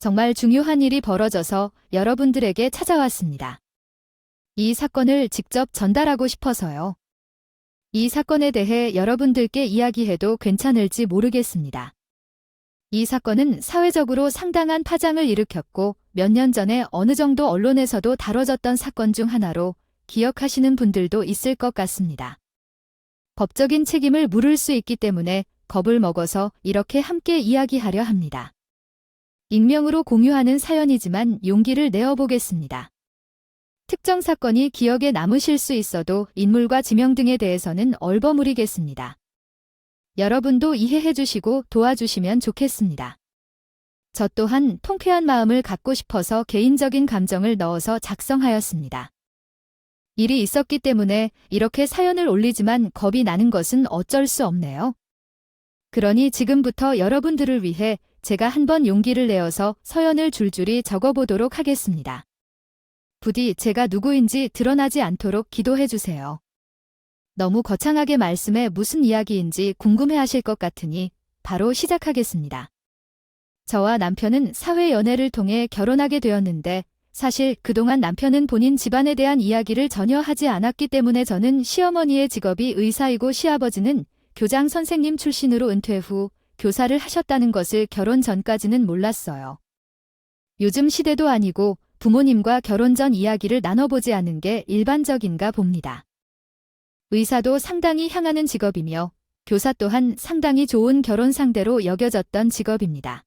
정말 중요한 일이 벌어져서 여러분들에게 찾아왔습니다. 이 사건을 직접 전달하고 싶어서요. 이 사건에 대해 여러분들께 이야기해도 괜찮을지 모르겠습니다. 이 사건은 사회적으로 상당한 파장을 일으켰고 몇 년 전에 어느 정도 언론에서도 다뤄졌던 사건 중 하나로 기억하시는 분들도 있을 것 같습니다. 법적인 책임을 물을 수 있기 때문에 겁을 먹어서 이렇게 함께 이야기하려 합니다. 익명으로 공유하는 사연이지만 용기를 내어보겠습니다. 특정 사건이 기억에 남으실 수 있어도 인물과 지명 등에 대해서는 얼버무리겠습니다. 여러분도 이해해 주시고 도와주시면 좋겠습니다. 저 또한 통쾌한 마음을 갖고 싶어서 개인적인 감정을 넣어서 작성하였습니다. 일이 있었기 때문에 이렇게 사연을 올리지만 겁이 나는 것은 어쩔 수 없네요. 그러니 지금부터 여러분들을 위해 제가 한번 용기를 내어서 서연을 줄줄이 적어보도록 하겠습니다. 부디 제가 누구인지 드러나지 않도록 기도해 주세요. 너무 거창하게 말씀해 무슨 이야기인지 궁금해하실 것 같으니 바로 시작하겠습니다. 저와 남편은 사회 연애를 통해 결혼하게 되었는데 사실 그동안 남편은 본인 집안에 대한 이야기를 전혀 하지 않았기 때문에 저는 시어머니의 직업이 의사이고 시아버지는 교장 선생님 출신으로 은퇴 후 교사를 하셨다는 것을 결혼 전까지는 몰랐어요. 요즘 시대도 아니고 부모님과 결혼 전 이야기를 나눠보지 않는 게 일반적인가 봅니다. 의사도 상당히 향하는 직업이며 교사 또한 상당히 좋은 결혼 상대로 여겨졌던 직업입니다.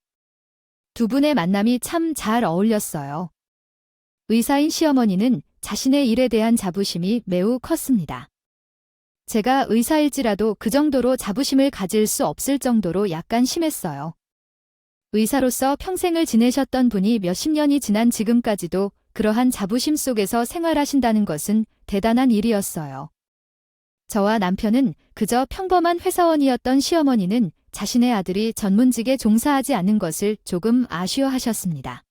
두 분의 만남이 참 잘 어울렸어요. 의사인 시어머니는 자신의 일에 대한 자부심이 매우 컸습니다. 제가 의사일지라도 그 정도로 자부심을 가질 수 없을 정도로 약간 심했어요. 의사로서 평생을 지내셨던 분이 몇십 년이 지난 지금까지도 그러한 자부심 속에서 생활하신다는 것은 대단한 일이었어요. 저와 남편은 그저 평범한 회사원이었던 시어머니는 자신의 아들이 전문직에 종사하지 않는 것을 조금 아쉬워하셨습니다.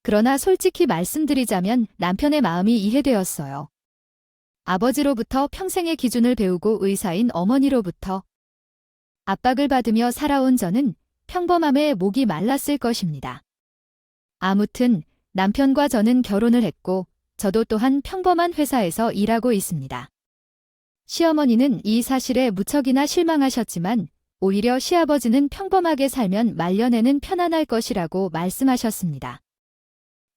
그러나 솔직히 말씀드리자면 남편의 마음이 이해되었어요. 아버지로부터 평생의 기준을 배우고 의사인 어머니로부터 압박을 받으며 살아온 저는 평범함에 목이 말랐을 것입니다. 아무튼 남편과 저는 결혼을 했고 저도 또한 평범한 회사에서 일하고 있습니다. 시어머니는 이 사실에 무척이나 실망하셨지만 오히려 시아버지는 평범하게 살면 말년에는 편안할 것이라고 말씀하셨습니다.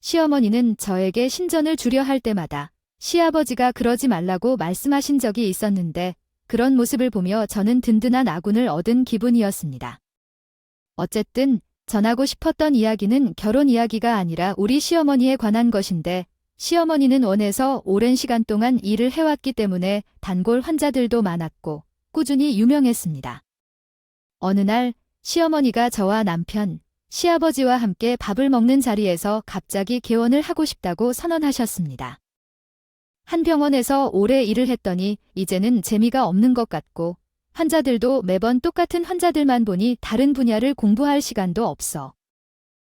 시어머니는 저에게 신전을 주려 할 때마다 시아버지가 그러지 말라고 말씀하신 적이 있었는데 그런 모습을 보며 저는 든든한 아군을 얻은 기분이었습니다. 어쨌든 전하고 싶었던 이야기는 결혼 이야기가 아니라 우리 시어머니에 관한 것인데 시어머니는 원에서 오랜 시간 동안 일을 해왔기 때문에 단골 환자들도 많았고 꾸준히 유명했습니다. 어느 날 시어머니가 저와 남편, 시아버지와 함께 밥을 먹는 자리에서 갑자기 개원을 하고 싶다고 선언하셨습니다. 한 병원에서 오래 일을 했더니 이제는 재미가 없는 것 같고 환자들도 매번 똑같은 환자들만 보니 다른 분야를 공부할 시간도 없어.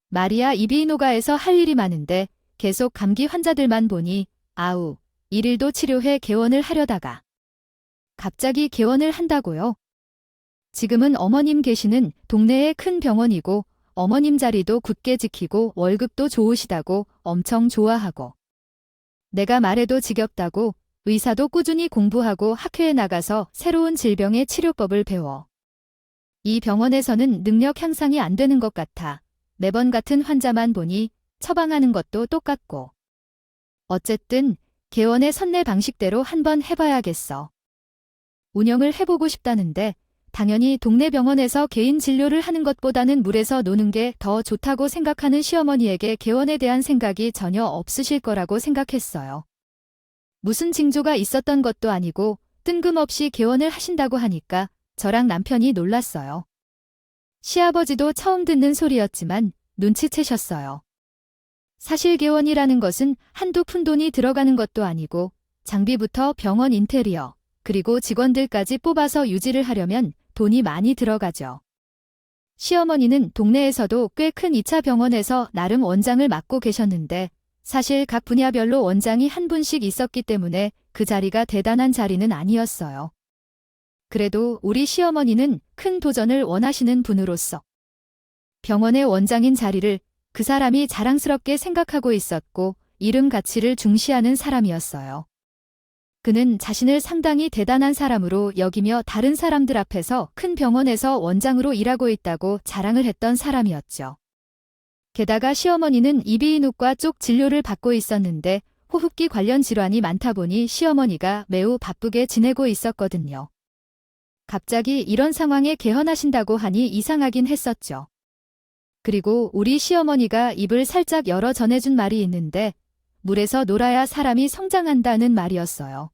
마리아 이비인후과에서 할 일이 많은데 계속 감기 환자들만 보니 아우, 일일도 치료해 개원을 하려다가 갑자기 개원을 한다고요? 지금은 어머님 계시는 동네의 큰 병원이고 어머님 자리도 굳게 지키고 월급도 좋으시다고 엄청 좋아하고 내가 말해도 지겹다고 의사도 꾸준히 공부하고 학회에 나가서 새로운 질병의 치료법을 배워. 이 병원에서는 능력 향상이 안 되는 것 같아 매번 같은 환자만 보니 처방하는 것도 똑같고. 어쨌든 개원의 선례 방식대로 한번 해봐야겠어. 운영을 해보고 싶다는데 당연히 동네 병원에서 개인 진료를 하는 것보다는 물에서 노는 게 더 좋다고 생각하는 시어머니에게 개원에 대한 생각이 전혀 없으실 거라고 생각했어요. 무슨 징조가 있었던 것도 아니고 뜬금없이 개원을 하신다고 하니까 저랑 남편이 놀랐어요. 시아버지도 처음 듣는 소리였지만 눈치채셨어요. 사실 개원이라는 것은 한두 푼 돈이 들어가는 것도 아니고 장비부터 병원 인테리어, 그리고 직원들까지 뽑아서 유지를 하려면 돈이 많이 들어가죠. 시어머니는 동네에서도 꽤 큰 2차 병원에서 나름 원장을 맡고 계셨는데 사실 각 분야별로 원장이 한 분씩 있었기 때문에 그 자리가 대단한 자리는 아니었어요. 그래도 우리 시어머니는 큰 도전을 원하시는 분으로서 병원의 원장인 자리를 그 사람이 자랑스럽게 생각하고 있었고 이름 가치를 중시하는 사람이었어요. 그는 자신을 상당히 대단한 사람으로 여기며 다른 사람들 앞에서 큰 병원에서 원장으로 일하고 있다고 자랑을 했던 사람이었죠. 게다가 시어머니는 이비인후과 쪽 진료를 받고 있었는데 호흡기 관련 질환이 많다 보니 시어머니가 매우 바쁘게 지내고 있었거든요. 갑자기 이런 상황에 개헌하신다고 하니 이상하긴 했었죠. 그리고 우리 시어머니가 입을 살짝 열어 전해준 말이 있는데 물에서 놀아야 사람이 성장한다는 말이었어요.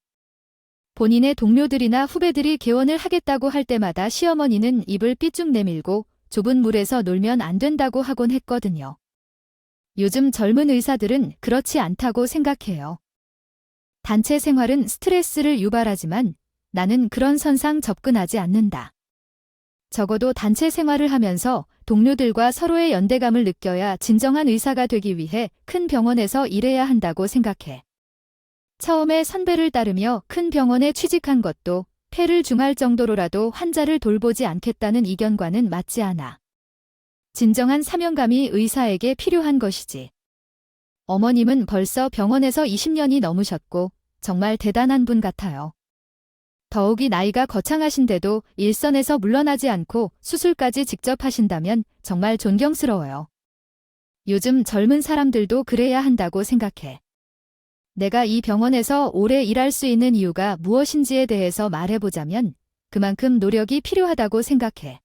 본인의 동료들이나 후배들이 개원을 하겠다고 할 때마다 시어머니는 입을 삐쭉 내밀고 좁은 물에서 놀면 안 된다고 하곤 했거든요. 요즘 젊은 의사들은 그렇지 않다고 생각해요. 단체 생활은 스트레스를 유발하지만 나는 그런 선상 접근하지 않는다. 적어도 단체 생활을 하면서 동료들과 서로의 연대감을 느껴야 진정한 의사가 되기 위해 큰 병원에서 일해야 한다고 생각해. 처음에 선배를 따르며 큰 병원에 취직한 것도 폐를 중할 정도로라도 환자를 돌보지 않겠다는 이견과는 맞지 않아. 진정한 사명감이 의사에게 필요한 것이지. 어머님은 벌써 병원에서 20년이 넘으셨고 정말 대단한 분 같아요. 더욱이 나이가 거창하신데도 일선에서 물러나지 않고 수술까지 직접 하신다면 정말 존경스러워요. 요즘 젊은 사람들도 그래야 한다고 생각해. 내가 이 병원에서 오래 일할 수 있는 이유가 무엇인지에 대해서 말해보자면 그만큼 노력이 필요하다고 생각해.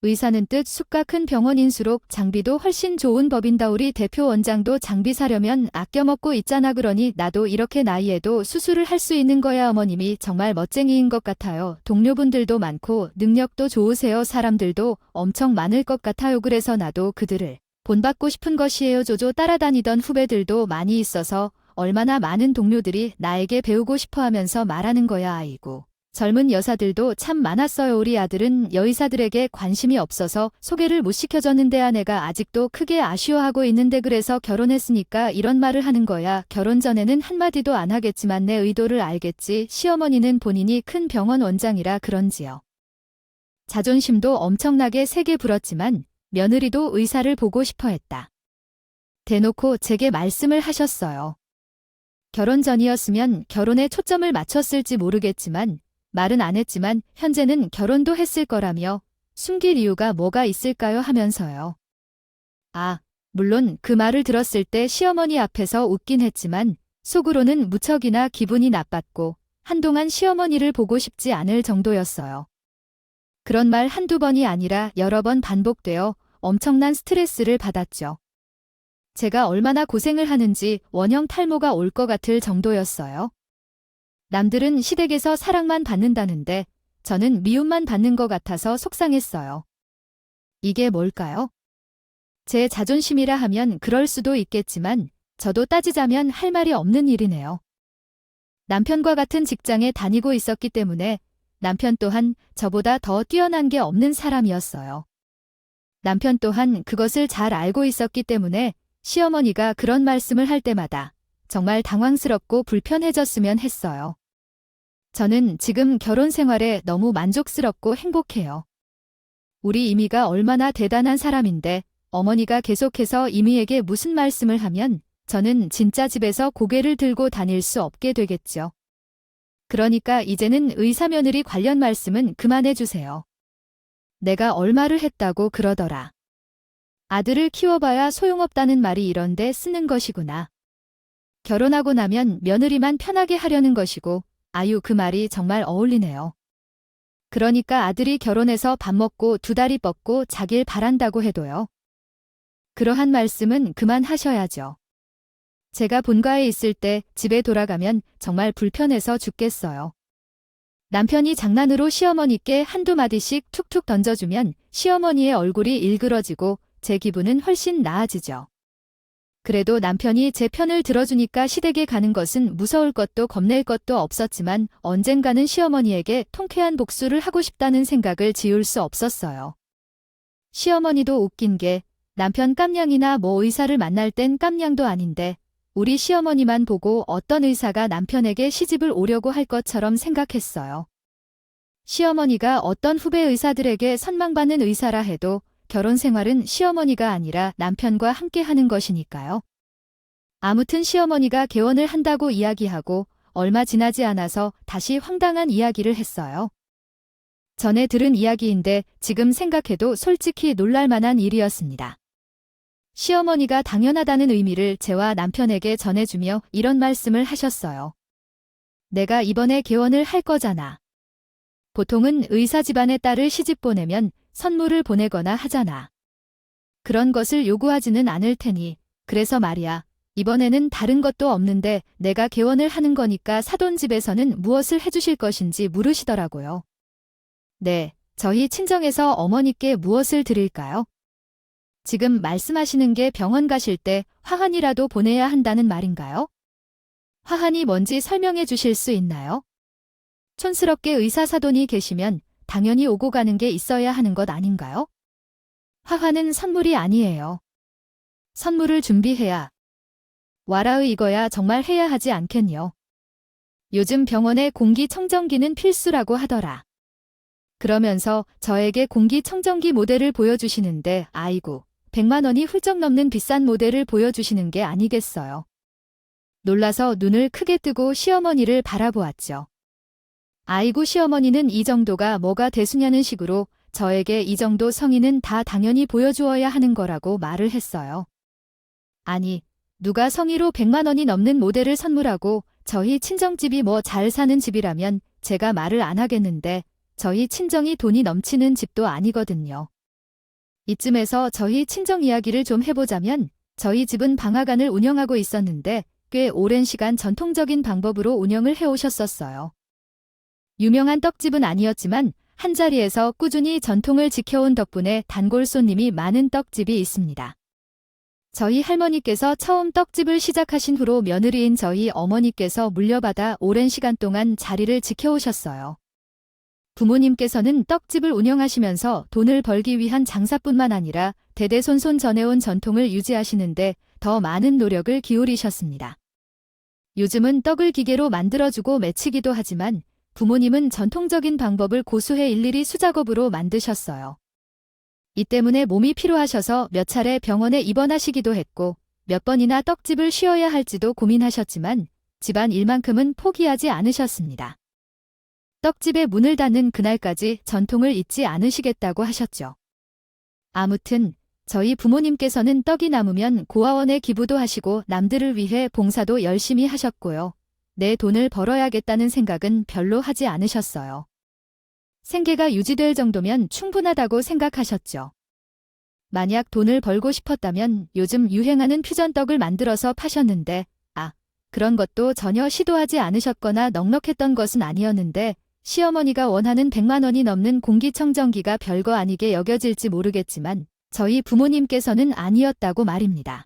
의사는 뜻 수가 큰 병원인수록 장비도 훨씬 좋은 법인다. 우리 대표 원장도 장비 사려면 아껴 먹고 있잖아. 그러니 나도 이렇게 나이에도 수술을 할 수 있는 거야. 어머님이 정말 멋쟁이인 것 같아요. 동료분들도 많고 능력도 좋으세요. 사람들도 엄청 많을 것 같아요. 그래서 나도 그들을 본받고 싶은 것이에요. 조조 따라다니던 후배들도 많이 있어서 얼마나 많은 동료들이 나에게 배우고 싶어 하면서 말하는 거야. 아이고. 젊은 여사들도 참 많았어요. 우리 아들은 여의사들에게 관심이 없어서 소개를 못 시켜줬는데 아내가 아직도 크게 아쉬워하고 있는데 그래서 결혼했으니까 이런 말을 하는 거야. 결혼 전에는 한마디도 안 하겠지만 내 의도를 알겠지. 시어머니는 본인이 큰 병원 원장이라 그런지요. 자존심도 엄청나게 세게 불었지만 며느리도 의사를 보고 싶어 했다. 대놓고 제게 말씀을 하셨어요. 결혼 전이었으면 결혼에 초점을 맞췄을지 모르겠지만 말은 안 했지만 현재는 결혼도 했을 거라며 숨길 이유가 뭐가 있을까요 하면서요. 아, 물론 그 말을 들었을 때 시어머니 앞에서 웃긴 했지만 속으로는 무척이나 기분이 나빴고 한동안 시어머니를 보고 싶지 않을 정도였어요. 그런 말 한두 번이 아니라 여러 번 반복되어 엄청난 스트레스를 받았죠. 제가 얼마나 고생을 하는지 원형 탈모가 올 것 같을 정도였어요. 남들은 시댁에서 사랑만 받는다는데 저는 미움만 받는 것 같아서 속상했어요. 이게 뭘까요? 제 자존심이라 하면 그럴 수도 있겠지만 저도 따지자면 할 말이 없는 일이네요. 남편과 같은 직장에 다니고 있었기 때문에 남편 또한 저보다 더 뛰어난 게 없는 사람이었어요. 남편 또한 그것을 잘 알고 있었기 때문에 시어머니가 그런 말씀을 할 때마다 정말 당황스럽고 불편해졌으면 했어요. 저는 지금 결혼 생활에 너무 만족스럽고 행복해요. 우리 이미가 얼마나 대단한 사람인데 어머니가 계속해서 이미에게 무슨 말씀을 하면 저는 진짜 집에서 고개를 들고 다닐 수 없게 되겠죠. 그러니까 이제는 의사 며느리 관련 말씀은 그만해 주세요. 내가 얼마를 했다고 그러더라. 아들을 키워봐야 소용없다는 말이 이런데 쓰는 것이구나. 결혼하고 나면 며느리만 편하게 하려는 것이고 아유 그 말이 정말 어울리네요. 그러니까 아들이 결혼해서 밥 먹고 두 다리 뻗고 자길 바란다고 해도요. 그러한 말씀은 그만하셔야죠. 제가 본가에 있을 때 집에 돌아가면 정말 불편해서 죽겠어요. 남편이 장난으로 시어머니께 한두 마디씩 툭툭 던져주면 시어머니의 얼굴이 일그러지고 제 기분은 훨씬 나아지죠. 그래도 남편이 제 편을 들어주니까 시댁에 가는 것은 무서울 것도 겁낼 것도 없었지만 언젠가는 시어머니에게 통쾌한 복수를 하고 싶다는 생각을 지울 수 없었어요. 시어머니도 웃긴 게 남편 깜냥이나 뭐 의사를 만날 땐 깜냥도 아닌데 우리 시어머니만 보고 어떤 의사가 남편에게 시집을 오려고 할 것처럼 생각했어요. 시어머니가 어떤 후배 의사들에게 선망받는 의사라 해도 결혼 생활은 시어머니가 아니라 남편과 함께 하는 것이니까요. 아무튼 시어머니가 개원을 한다고 이야기하고 얼마 지나지 않아서 다시 황당한 이야기를 했어요. 전에 들은 이야기인데 지금 생각해도 솔직히 놀랄 만한 일이었습니다. 시어머니가 당연하다는 의미를 제와 남편에게 전해주며 이런 말씀을 하셨어요. 내가 이번에 개원을 할 거잖아. 보통은 의사 집안의 딸을 시집 보내면 선물을 보내거나 하잖아. 그런 것을 요구하지는 않을 테니, 그래서 말이야. 이번에는 다른 것도 없는데 내가 개원을 하는 거니까 사돈집에서는 무엇을 해주실 것인지 물으시더라고요. 네, 저희 친정에서 어머니께 무엇을 드릴까요? 지금 말씀하시는 게 병원 가실 때 화환이라도 보내야 한다는 말인가요? 화환이 뭔지 설명해 주실 수 있나요? 촌스럽게 의사 사돈이 계시면 당연히 오고 가는 게 있어야 하는 것 아닌가요? 화환은 선물이 아니에요. 선물을 준비해야 와라의 이거야 정말 해야 하지 않겠뇨. 요즘 병원에 공기청정기는 필수라고 하더라. 그러면서 저에게 공기청정기 모델을 보여주시는데 아이고 100만 원이 훌쩍 넘는 비싼 모델을 보여주시는 게 아니겠어요. 놀라서 눈을 크게 뜨고 시어머니를 바라보았죠. 아이고 시어머니는 이 정도가 뭐가 대수냐는 식으로 저에게 이 정도 성의는 다 당연히 보여주어야 하는 거라고 말을 했어요. 아니, 누가 성의로 100만 원이 넘는 모델을 선물하고 저희 친정집이 뭐 잘 사는 집이라면 제가 말을 안 하겠는데 저희 친정이 돈이 넘치는 집도 아니거든요. 이쯤에서 저희 친정 이야기를 좀 해보자면 저희 집은 방앗간을 운영하고 있었는데 꽤 오랜 시간 전통적인 방법으로 운영을 해오셨었어요. 유명한 떡집은 아니었지만 한자리에서 꾸준히 전통을 지켜온 덕분에 단골 손님이 많은 떡집이 있습니다. 저희 할머니께서 처음 떡집을 시작하신 후로 며느리인 저희 어머니께서 물려받아 오랜 시간 동안 자리를 지켜오셨어요. 부모님께서는 떡집을 운영하시면서 돈을 벌기 위한 장사뿐만 아니라 대대손손 전해온 전통을 유지하시는데 더 많은 노력을 기울이셨습니다. 요즘은 떡을 기계로 만들어주고 맺히기도 하지만 부모님은 전통적인 방법을 고수해 일일이 수작업으로 만드셨어요. 이 때문에 몸이 피로하셔서 몇 차례 병원에 입원하시기도 했고 몇 번이나 떡집을 쉬어야 할지도 고민하셨지만 집안 일만큼은 포기하지 않으셨습니다. 떡집의 문을 닫는 그날까지 전통을 잊지 않으시겠다고 하셨죠. 아무튼 저희 부모님께서는 떡이 남으면 고아원에 기부도 하시고 남들을 위해 봉사도 열심히 하셨고요. 내 돈을 벌어야겠다는 생각은 별로 하지 않으셨어요. 생계가 유지될 정도면 충분하다고 생각하셨죠. 만약 돈을 벌고 싶었다면 요즘 유행하는 퓨전떡을 만들어서 파셨는데 그런 것도 전혀 시도하지 않으셨거나 넉넉했던 것은 아니었는데 시어머니가 원하는 100만 원이 넘는 공기청정기가 별거 아니게 여겨질지 모르겠지만 저희 부모님께서는 아니었다고 말입니다.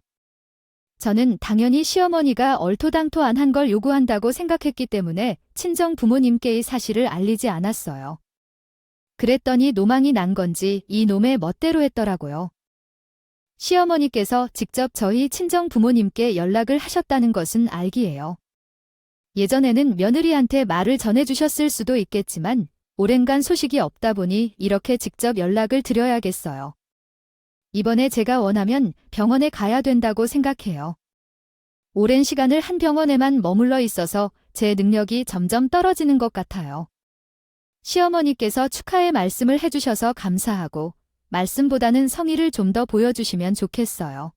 저는 당연히 시어머니가 얼토당토안한 걸 요구한다고 생각했기 때문에 친정 부모님께 이 사실을 알리지 않았어요. 그랬더니 노망이 난 건지 이 놈의 멋대로 했더라고요. 시어머니께서 직접 저희 친정 부모님께 연락을 하셨다는 것은 알기예요. 예전에는 며느리한테 말을 전해주셨을 수도 있겠지만 오랜간 소식이 없다 보니 이렇게 직접 연락을 드려야겠어요. 이번에 제가 원하면 병원에 가야 된다고 생각해요. 오랜 시간을 한 병원에만 머물러 있어서 제 능력이 점점 떨어지는 것 같아요. 시어머니께서 축하의 말씀을 해주셔서 감사하고 말씀보다는 성의를 좀 더 보여주시면 좋겠어요.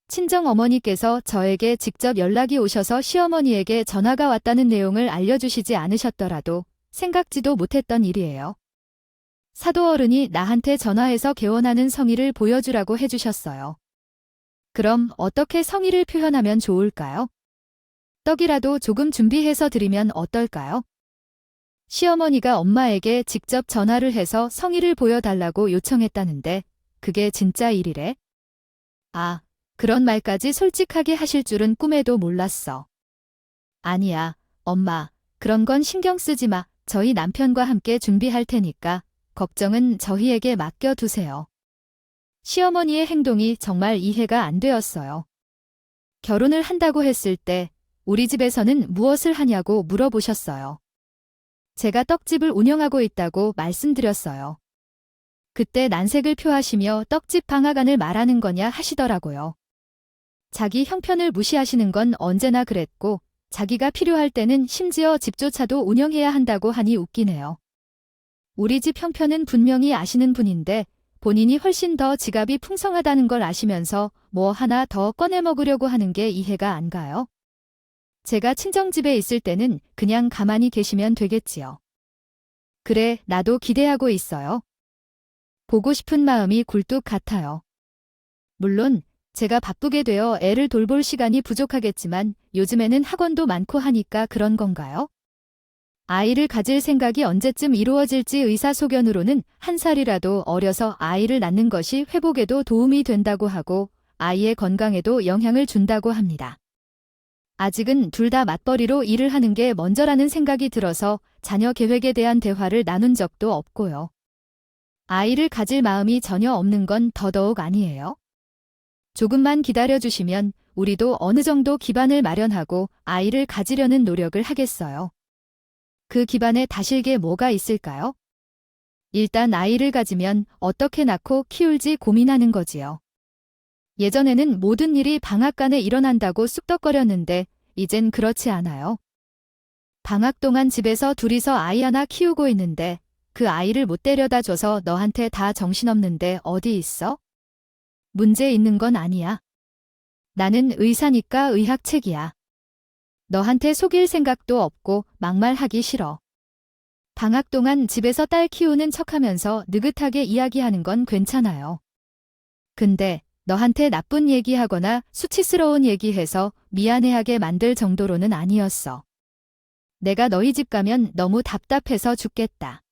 친정 어머니께서 저에게 직접 연락이 오셔서 시어머니에게 전화가 왔다는 내용을 알려주시지 않으셨더라도 생각지도 못했던 일이에요. 사도 어른이 나한테 전화해서 개원하는 성의를 보여주라고 해주셨어요. 그럼 어떻게 성의를 표현하면 좋을까요? 떡이라도 조금 준비해서 드리면 어떨까요? 시어머니가 엄마에게 직접 전화를 해서 성의를 보여달라고 요청했다는데 그게 진짜 일이래? 그런 말까지 솔직하게 하실 줄은 꿈에도 몰랐어. 아니야, 엄마. 그런 건 신경 쓰지 마. 저희 남편과 함께 준비할 테니까 걱정은 저희에게 맡겨두세요. 시어머니의 행동이 정말 이해가 안 되었어요. 결혼을 한다고 했을 때 우리 집에서는 무엇을 하냐고 물어보셨어요. 제가 떡집을 운영하고 있다고 말씀드렸어요. 그때 난색을 표하시며 떡집 방앗간을 말하는 거냐 하시더라고요. 자기 형편을 무시하시는 건 언제나 그랬고 자기가 필요할 때는 심지어 집조차도 운영해야 한다고 하니 웃기네요. 우리 집 형편은 분명히 아시는 분인데 본인이 훨씬 더 지갑이 풍성하다는 걸 아시면서 뭐 하나 더 꺼내 먹으려고 하는 게 이해가 안 가요? 제가 친정집에 있을 때는 그냥 가만히 계시면 되겠지요. 그래, 나도 기대하고 있어요. 보고 싶은 마음이 굴뚝 같아요. 물론 제가 바쁘게 되어 애를 돌볼 시간이 부족하겠지만 요즘에는 학원도 많고 하니까 그런 건가요? 아이를 가질 생각이 언제쯤 이루어질지 의사소견으로는 1살이라도 어려서 아이를 낳는 것이 회복에도 도움이 된다고 하고 아이의 건강에도 영향을 준다고 합니다. 아직은 둘 다 맞벌이로 일을 하는 게 먼저라는 생각이 들어서 자녀 계획에 대한 대화를 나눈 적도 없고요. 아이를 가질 마음이 전혀 없는 건 더더욱 아니에요. 조금만 기다려주시면 우리도 어느 정도 기반을 마련하고 아이를 가지려는 노력을 하겠어요. 그 기반에 다실 게 뭐가 있을까요? 일단 아이를 가지면 어떻게 낳고 키울지 고민하는 거지요. 예전에는 모든 일이 방앗간에 일어난다고 쑥덕거렸는데 이젠 그렇지 않아요. 방학 동안 집에서 둘이서 아이 하나 키우고 있는데 그 아이를 못 데려다 줘서 너한테 다 정신없는데 어디 있어? 문제 있는 건 아니야. 나는 의사니까 의학책이야. 너한테 속일 생각도 없고 막말하기 싫어. 방학 동안 집에서 딸 키우는 척하면서 느긋하게 이야기하는 건 괜찮아요. 근데 너한테 나쁜 얘기하거나 수치스러운 얘기해서 미안해하게 만들 정도로는 아니었어. 내가 너희 집 가면 너무 답답해서 죽겠다.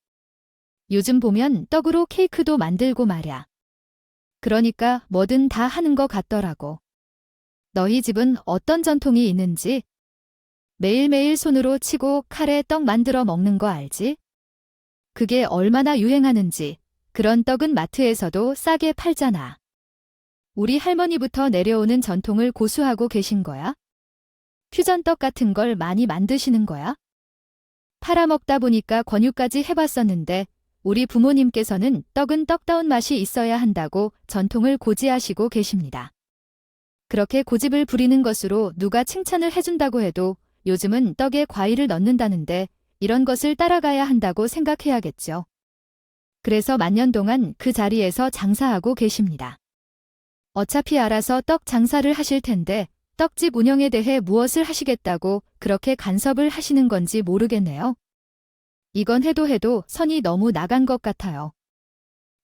요즘 보면 떡으로 케이크도 만들고 말야. 그러니까 뭐든 다 하는 것 같더라고. 너희 집은 어떤 전통이 있는지? 매일매일 손으로 치고 칼에 떡 만들어 먹는 거 알지? 그게 얼마나 유행하는지. 그런 떡은 마트에서도 싸게 팔잖아. 우리 할머니부터 내려오는 전통을 고수하고 계신 거야? 퓨전떡 같은 걸 많이 만드시는 거야? 팔아먹다 보니까 권유까지 해봤었는데 우리 부모님께서는 떡은 떡다운 맛이 있어야 한다고 전통을 고지하시고 계십니다. 그렇게 고집을 부리는 것으로 누가 칭찬을 해준다고 해도 요즘은 떡에 과일을 넣는다는데 이런 것을 따라가야 한다고 생각해야겠죠. 그래서 만년 동안 그 자리에서 장사하고 계십니다. 어차피 알아서 떡 장사를 하실 텐데 떡집 운영에 대해 무엇을 하시겠다고 그렇게 간섭을 하시는 건지 모르겠네요. 이건 해도 선이 너무 나간 것 같아요.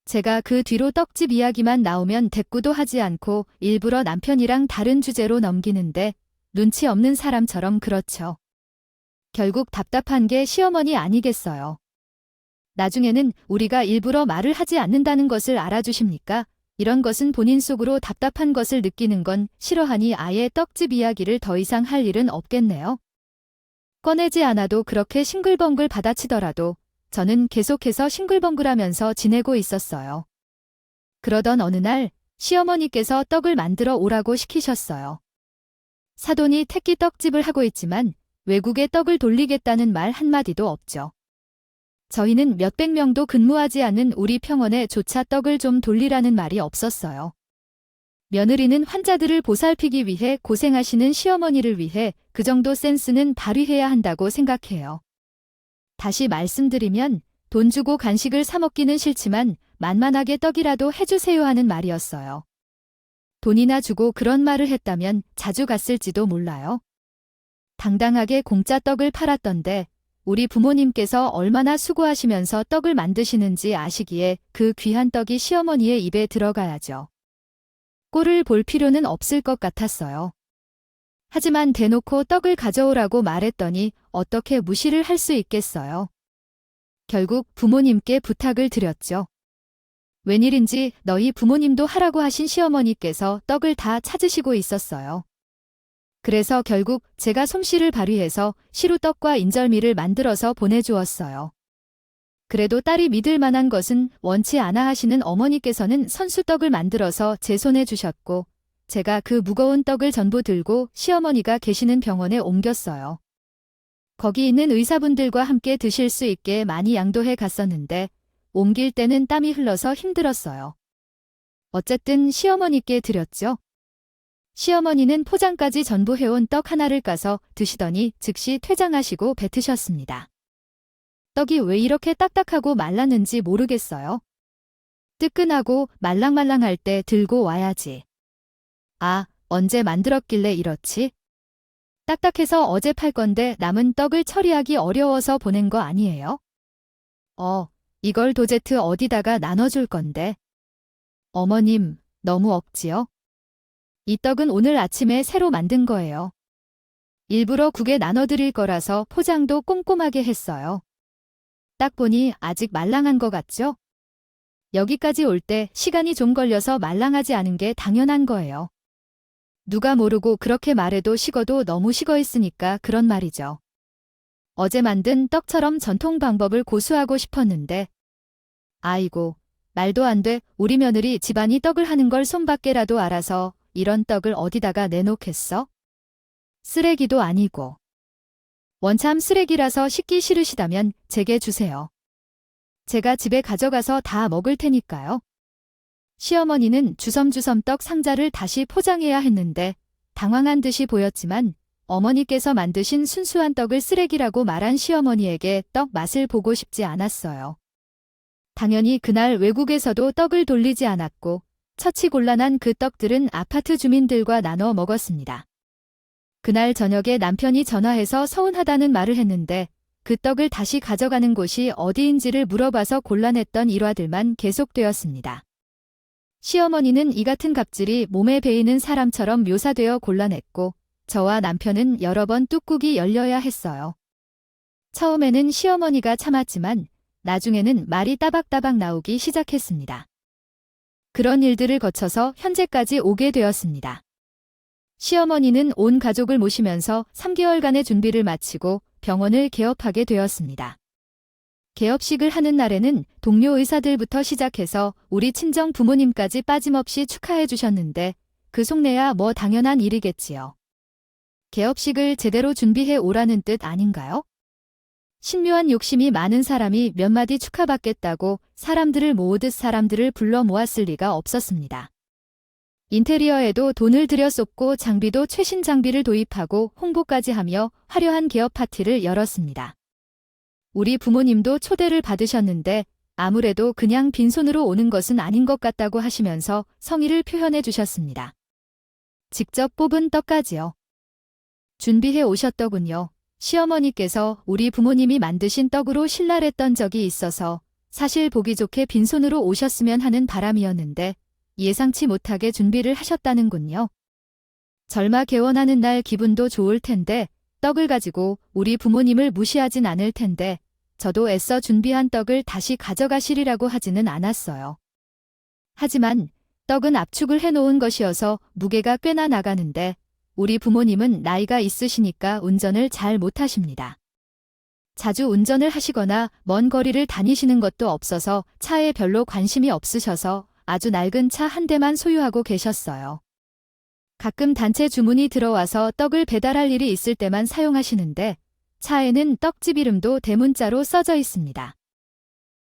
제가 그 뒤로 떡집 이야기만 나오면 대꾸도 하지 않고 일부러 남편이랑 다른 주제로 넘기는데 눈치 없는 사람처럼 그렇죠. 결국 답답한 게 시어머니 아니겠어요. 나중에는 우리가 일부러 말을 하지 않는다는 것을 알아주십니까? 이런 것은 본인 속으로 답답한 것을 느끼는 건 싫어하니 아예 떡집 이야기를 더 이상 할 일은 없겠네요. 꺼내지 않아도 그렇게 싱글벙글 받아치더라도 저는 계속해서 싱글벙글하면서 지내고 있었어요. 그러던 어느 날 시어머니께서 떡을 만들어 오라고 시키셨어요. 사돈이 택기 떡집을 하고 있지만 외국에 떡을 돌리겠다는 말 한마디도 없죠. 저희는 몇백 명도 근무하지 않는 우리 평원에 조차 떡을 좀 돌리라는 말이 없었어요. 며느리는 환자들을 보살피기 위해 고생하시는 시어머니를 위해 그 정도 센스는 발휘해야 한다고 생각해요. 다시 말씀드리면 돈 주고 간식을 사 먹기는 싫지만 만만하게 떡이라도 해주세요 하는 말이었어요. 돈이나 주고 그런 말을 했다면 자주 갔을지도 몰라요. 당당하게 공짜 떡을 팔았던데 우리 부모님께서 얼마나 수고하시면서 떡을 만드시는지 아시기에 그 귀한 떡이 시어머니의 입에 들어가야죠. 꼴을 볼 필요는 없을 것 같았어요. 하지만 대놓고 떡을 가져오라고 말했더니 어떻게 무시를 할 수 있겠어요. 결국 부모님께 부탁을 드렸죠. 웬일인지 너희 부모님도 하라고 하신 시어머니께서 떡을 다 찾으시고 있었어요. 그래서 결국 제가 솜씨를 발휘해서 시루떡과 인절미를 만들어서 보내주었어요. 그래도 딸이 믿을 만한 것은 원치 않아 하시는 어머니께서는 선수떡을 만들어서 제 손에 주셨고 제가 그 무거운 떡을 전부 들고 시어머니가 계시는 병원에 옮겼어요. 거기 있는 의사분들과 함께 드실 수 있게 많이 양도해 갔었는데 옮길 때는 땀이 흘러서 힘들었어요. 어쨌든 시어머니께 드렸죠. 시어머니는 포장까지 전부 해온 떡 하나를 까서 드시더니 즉시 퇴장하시고 뱉으셨습니다. 떡이 왜 이렇게 딱딱하고 말랐는지 모르겠어요. 뜨끈하고 말랑말랑할 때 들고 와야지. 아, 언제 만들었길래 이렇지? 딱딱해서 어제 팔 건데 남은 떡을 처리하기 어려워서 보낸 거 아니에요? 이걸 도제트 어디다가 나눠줄 건데. 어머님, 너무 억지요? 이 떡은 오늘 아침에 새로 만든 거예요. 일부러 국에 나눠드릴 거라서 포장도 꼼꼼하게 했어요. 딱 보니 아직 말랑한 거 같죠? 여기까지 올 때 시간이 좀 걸려서 말랑하지 않은 게 당연한 거예요. 누가 모르고 그렇게 말해도 식어도 너무 식어 있으니까 그런 말이죠. 어제 만든 떡처럼 전통 방법을 고수하고 싶었는데. 아이고, 말도 안 돼. 우리 며느리 집안이 떡을 하는 걸 손밖에라도 알아서 이런 떡을 어디다가 내놓겠어? 쓰레기도 아니고. 원참 쓰레기라서 씻기 싫으시다면 제게 주세요. 제가 집에 가져가서 다 먹을 테니까요. 시어머니는 주섬주섬 떡 상자를 다시 포장해야 했는데 당황한 듯이 보였지만 어머니께서 만드신 순수한 떡을 쓰레기라고 말한 시어머니에게 떡 맛을 보고 싶지 않았어요. 당연히 그날 외국에서도 떡을 돌리지 않았고 처치곤란한 그 떡들은 아파트 주민들과 나눠 먹었습니다. 그날 저녁에 남편이 전화해서 서운하다는 말을 했는데 그 떡을 다시 가져가는 곳이 어디인지를 물어봐서 곤란했던 일화들만 계속되었습니다. 시어머니는 이 같은 갑질이 몸에 배이는 사람처럼 묘사되어 곤란했고 저와 남편은 여러 번 뚝뚝이 열려야 했어요. 처음에는 시어머니가 참았지만 나중에는 말이 따박따박 나오기 시작했습니다. 그런 일들을 거쳐서 현재까지 오게 되었습니다. 시어머니는 온 가족을 모시면서 3개월간의 준비를 마치고 병원을 개업하게 되었습니다. 개업식을 하는 날에는 동료 의사들부터 시작해서 우리 친정 부모님까지 빠짐없이 축하해 주셨는데 그 속내야 뭐 당연한 일이겠지요. 개업식을 제대로 준비해 오라는 뜻 아닌가요? 신묘한 욕심이 많은 사람이 몇 마디 축하받겠다고 사람들을 모으듯 사람들을 불러 모았을 리가 없었습니다. 인테리어에도 돈을 들여 쏟고 장비도 최신 장비를 도입하고 홍보까지 하며 화려한 개업 파티를 열었습니다. 우리 부모님도 초대를 받으셨는데 아무래도 그냥 빈손으로 오는 것은 아닌 것 같다고 하시면서 성의를 표현해 주셨습니다. 직접 뽑은 떡까지요. 준비해 오셨더군요. 시어머니께서 우리 부모님이 만드신 떡으로 신랄했던 적이 있어서 사실 보기 좋게 빈손으로 오셨으면 하는 바람이었는데 예상치 못하게 준비를 하셨다는군요. 절마 개원하는 날 기분도 좋을 텐데 떡을 가지고 우리 부모님을 무시하진 않을 텐데 저도 애써 준비한 떡을 다시 가져가시리라고 하지는 않았어요. 하지만 떡은 압축을 해놓은 것이어서 무게가 꽤나 나가는데 우리 부모님은 나이가 있으시니까 운전을 잘 못하십니다. 자주 운전을 하시거나 먼 거리를 다니시는 것도 없어서 차에 별로 관심이 없으셔서 아주 낡은 차 한 대만 소유하고 계셨어요. 가끔 단체 주문이 들어와서 떡을 배달할 일이 있을 때만 사용하시는데 차에는 떡집 이름도 대문자로 써져 있습니다.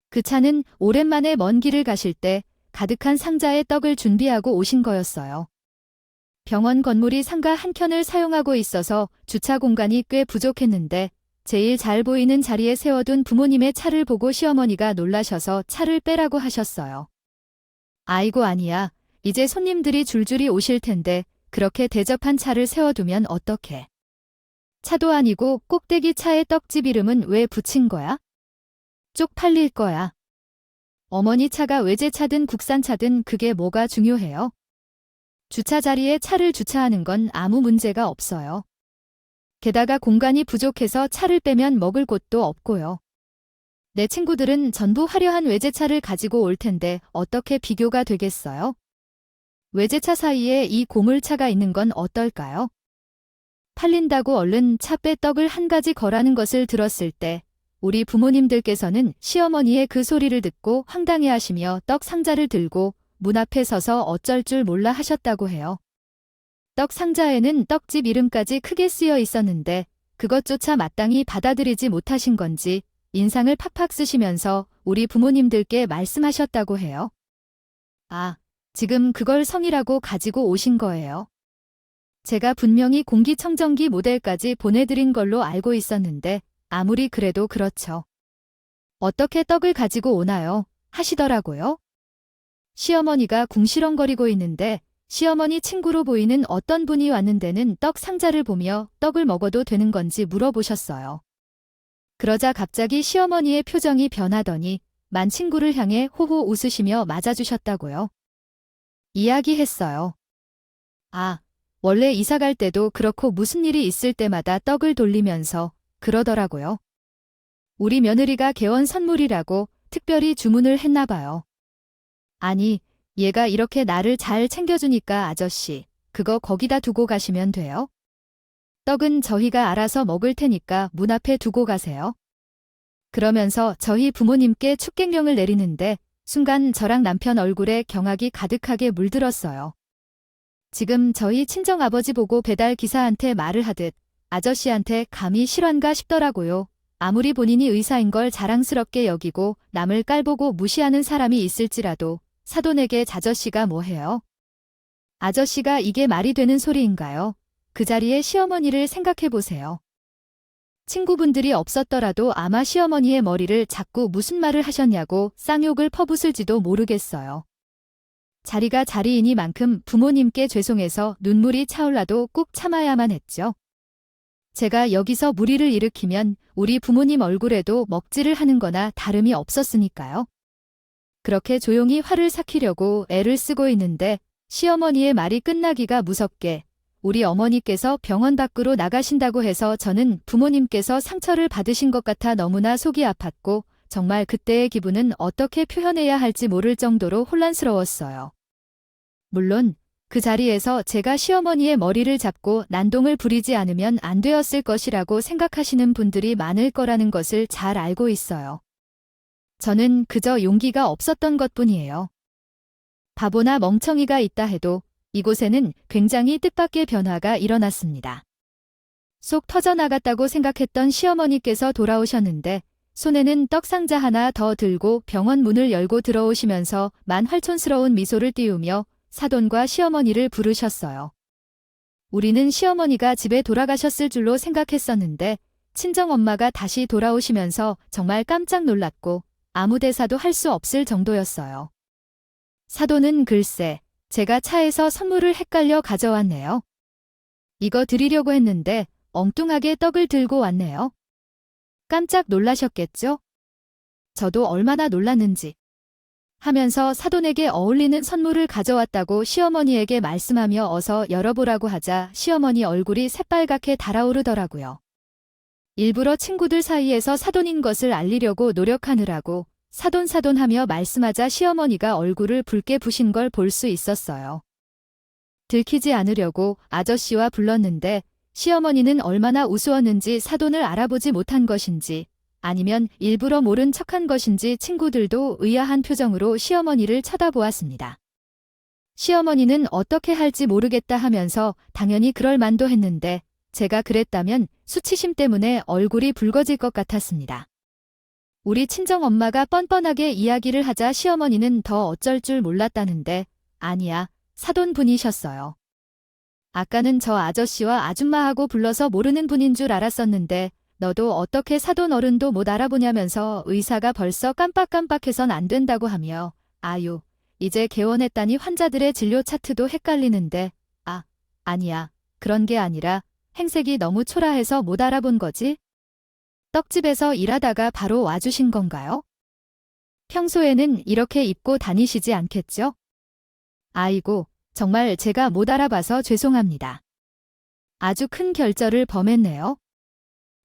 그 차는 오랜만에 먼 길을 가실 때 가득한 상자에 떡을 준비하고 오신 거였어요. 병원 건물이 상가 한 켠을 사용하고 있어서 주차 공간이 꽤 부족했는데 제일 잘 보이는 자리에 세워둔 부모님의 차를 보고 시어머니가 놀라셔서 차를 빼라고 하셨어요. 아이고 아니야. 이제 손님들이 줄줄이 오실 텐데 그렇게 대접한 차를 세워두면 어떡해. 차도 아니고 꼭대기 차에 떡집 이름은 왜 붙인 거야? 쪽팔릴 거야. 어머니 차가 외제차든 국산차든 그게 뭐가 중요해요? 주차 자리에 차를 주차하는 건 아무 문제가 없어요. 게다가 공간이 부족해서 차를 빼면 먹을 곳도 없고요. 내 친구들은 전부 화려한 외제차를 가지고 올 텐데 어떻게 비교가 되겠어요? 외제차 사이에 이 고물차가 있는 건 어떨까요? 팔린다고 얼른 차 빼 떡을 한 가지 거라는 것을 들었을 때 우리 부모님들께서는 시어머니의 그 소리를 듣고 황당해하시며 떡 상자를 들고 문 앞에 서서 어쩔 줄 몰라 하셨다고 해요. 떡 상자에는 떡집 이름까지 크게 쓰여 있었는데 그것조차 마땅히 받아들이지 못하신 건지 인상을 팍팍 쓰시면서 우리 부모님들께 말씀하셨다고 해요. 아, 지금 그걸 성이라고 가지고 오신 거예요. 제가 분명히 공기청정기 모델까지 보내드린 걸로 알고 있었는데 아무리 그래도 그렇죠. 어떻게 떡을 가지고 오나요? 하시더라고요. 시어머니가 궁시렁거리고 있는데 시어머니 친구로 보이는 어떤 분이 왔는데는 떡 상자를 보며 떡을 먹어도 되는 건지 물어보셨어요. 그러자 갑자기 시어머니의 표정이 변하더니 만 친구를 향해 호호 웃으시며 맞아주셨다고요. 이야기했어요. 아, 원래 이사 갈 때도 그렇고 무슨 일이 있을 때마다 떡을 돌리면서 그러더라고요. 우리 며느리가 개원 선물이라고 특별히 주문을 했나 봐요. 아니, 얘가 이렇게 나를 잘 챙겨주니까 아저씨, 그거 거기다 두고 가시면 돼요. 떡은 저희가 알아서 먹을 테니까 문 앞에 두고 가세요. 그러면서 저희 부모님께 축객명을 내리는데 순간 저랑 남편 얼굴에 경악이 가득하게 물들었어요. 지금 저희 친정아버지 보고 배달 기사한테 말을 하듯 아저씨한테 감히 실화인가 싶더라고요. 아무리 본인이 의사인 걸 자랑스럽게 여기고 남을 깔보고 무시하는 사람이 있을지라도 사돈에게 자저씨가 뭐해요? 아저씨가 이게 말이 되는 소리인가요? 그 자리에 시어머니를 생각해보세요. 친구분들이 없었더라도 아마 시어머니의 머리를 잡고 무슨 말을 하셨냐고 쌍욕을 퍼붓을지도 모르겠어요. 자리가 자리이니만큼 부모님께 죄송해서 눈물이 차올라도 꾹 참아야만 했죠. 제가 여기서 무리를 일으키면 우리 부모님 얼굴에도 먹칠을 하는 거나 다름이 없었으니까요. 그렇게 조용히 화를 삭히려고 애를 쓰고 있는데 시어머니의 말이 끝나기가 무섭게 우리 어머니께서 병원 밖으로 나가신다고 해서 저는 부모님께서 상처를 받으신 것 같아 너무나 속이 아팠고 정말 그때의 기분은 어떻게 표현해야 할지 모를 정도로 혼란스러웠어요. 물론 그 자리에서 제가 시어머니의 머리를 잡고 난동을 부리지 않으면 안 되었을 것이라고 생각하시는 분들이 많을 거라는 것을 잘 알고 있어요. 저는 그저 용기가 없었던 것뿐이에요. 바보나 멍청이가 있다 해도 이곳에는 굉장히 뜻밖의 변화가 일어났습니다. 속 터져나갔다고 생각했던 시어머니께서 돌아오셨는데 손에는 떡상자 하나 더 들고 병원 문을 열고 들어오시면서 만활촌스러운 미소를 띄우며 사돈과 시어머니를 부르셨어요. 우리는 시어머니가 집에 돌아가셨을 줄로 생각했었는데 친정엄마가 다시 돌아오시면서 정말 깜짝 놀랐고 아무 대사도 할 수 없을 정도였어요. 사돈은 글쎄 제가 차에서 선물을 헷갈려 가져왔네요. 이거 드리려고 했는데 엉뚱하게 떡을 들고 왔네요. 깜짝 놀라셨겠죠? 저도 얼마나 놀랐는지. 하면서 사돈에게 어울리는 선물을 가져왔다고 시어머니에게 말씀하며 어서 열어보라고 하자 시어머니 얼굴이 새빨갛게 달아오르더라고요. 일부러 친구들 사이에서 사돈인 것을 알리려고 노력하느라고 사돈하며 말씀하자 시어머니가 얼굴을 붉게 부신 걸 볼 수 있었어요. 들키지 않으려고 아저씨와 불렀는데 시어머니는 얼마나 우스웠는지 사돈을 알아보지 못한 것인지 아니면 일부러 모른 척한 것인지 친구들도 의아한 표정으로 시어머니를 쳐다보았습니다. 시어머니는 어떻게 할지 모르겠다 하면서 당연히 그럴 만도 했는데 제가 그랬다면 수치심 때문에 얼굴이 붉어질 것 같았습니다. 우리 친정엄마가 뻔뻔하게 이야기를 하자 시어머니는 더 어쩔 줄 몰랐다는데 아니야, 사돈분이셨어요. 아까는 저 아저씨와 아줌마하고 불러서 모르는 분인 줄 알았었는데 너도 어떻게 사돈 어른도 못 알아보냐면서 의사가 벌써 깜빡깜빡해선 안 된다고 하며 아유, 이제 개원했다니 환자들의 진료 차트도 헷갈리는데 아니야, 그런 게 아니라 행색이 너무 초라해서 못 알아본 거지? 떡집에서 일하다가 바로 와주신 건가요? 평소에는 이렇게 입고 다니시지 않겠죠? 아이고, 정말 제가 못 알아봐서 죄송합니다. 아주 큰 결절을 범했네요.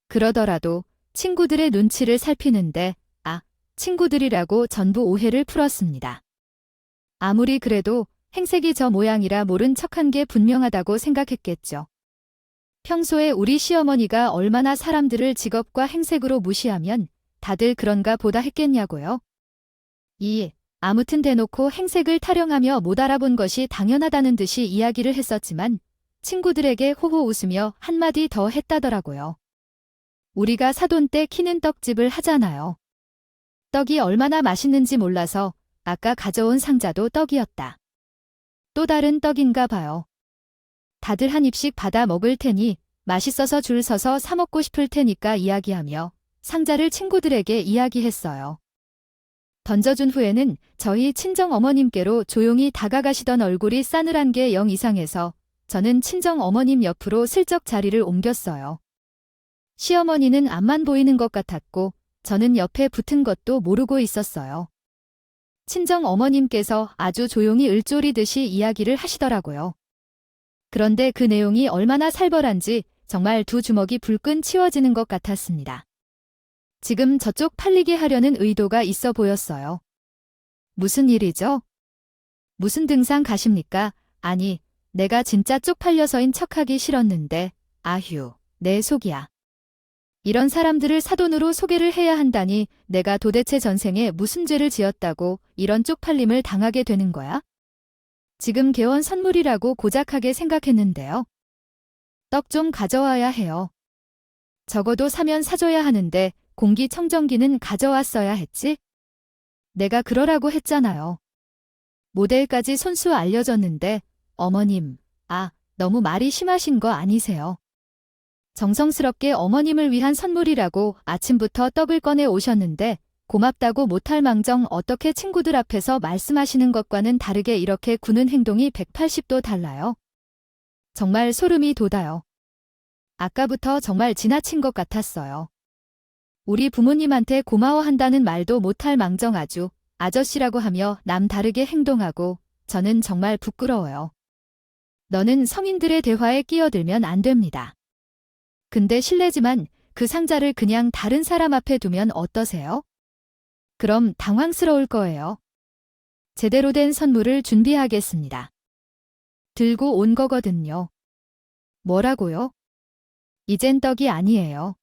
그러더라도 친구들의 눈치를 살피는데 친구들이라고 전부 오해를 풀었습니다. 아무리 그래도 행색이 저 모양이라 모른 척한 게 분명하다고 생각했겠죠. 평소에 우리 시어머니가 얼마나 사람들을 직업과 행색으로 무시하면 다들 그런가 보다 했겠냐고요. 아무튼 대놓고 행색을 타령하며 못 알아본 것이 당연하다는 듯이 이야기를 했었지만 친구들에게 호호 웃으며 한마디 더 했다더라고요. 우리가 사돈 때 키는 떡집을 하잖아요. 떡이 얼마나 맛있는지 몰라서 아까 가져온 상자도 떡이었다. 또 다른 떡인가 봐요. 다들 한 입씩 받아 먹을 테니 맛있어서 줄 서서 사 먹고 싶을 테니까 이야기하며 상자를 친구들에게 이야기했어요. 던져준 후에는 저희 친정 어머님께로 조용히 다가가시던 얼굴이 싸늘한 게 영 이상해서 저는 친정 어머님 옆으로 슬쩍 자리를 옮겼어요. 시어머니는 앞만 보이는 것 같았고 저는 옆에 붙은 것도 모르고 있었어요. 친정 어머님께서 아주 조용히 을조리듯이 이야기를 하시더라고요. 그런데 그 내용이 얼마나 살벌한지 정말 두 주먹이 불끈 치워지는 것 같았습니다. 지금 저쪽 팔리게 하려는 의도가 있어 보였어요. 무슨 일이죠? 무슨 등산 가십니까? 아니, 내가 진짜 쪽팔려서인 척하기 싫었는데, 아휴, 내 속이야. 이런 사람들을 사돈으로 소개를 해야 한다니 내가 도대체 전생에 무슨 죄를 지었다고 이런 쪽팔림을 당하게 되는 거야? 지금 개원 선물이라고 고작하게 생각했는데요. 떡 좀 가져와야 해요. 적어도 사면 사줘야 하는데 공기청정기는 가져왔어야 했지? 내가 그러라고 했잖아요. 모델까지 손수 알려줬는데 어머님, 너무 말이 심하신 거 아니세요? 정성스럽게 어머님을 위한 선물이라고 아침부터 떡을 꺼내 오셨는데 고맙다고 못할 망정 어떻게 친구들 앞에서 말씀하시는 것과는 다르게 이렇게 구는 행동이 180도 달라요. 정말 소름이 돋아요. 아까부터 정말 지나친 것 같았어요. 우리 부모님한테 고마워한다는 말도 못할 망정 아주 아저씨라고 하며 남다르게 행동하고 저는 정말 부끄러워요. 너는 성인들의 대화에 끼어들면 안 됩니다. 근데 실례지만 그 상자를 그냥 다른 사람 앞에 두면 어떠세요? 그럼 당황스러울 거예요. 제대로 된 선물을 준비하겠습니다. 들고 온 거거든요. 뭐라고요? 이젠 떡이 아니에요.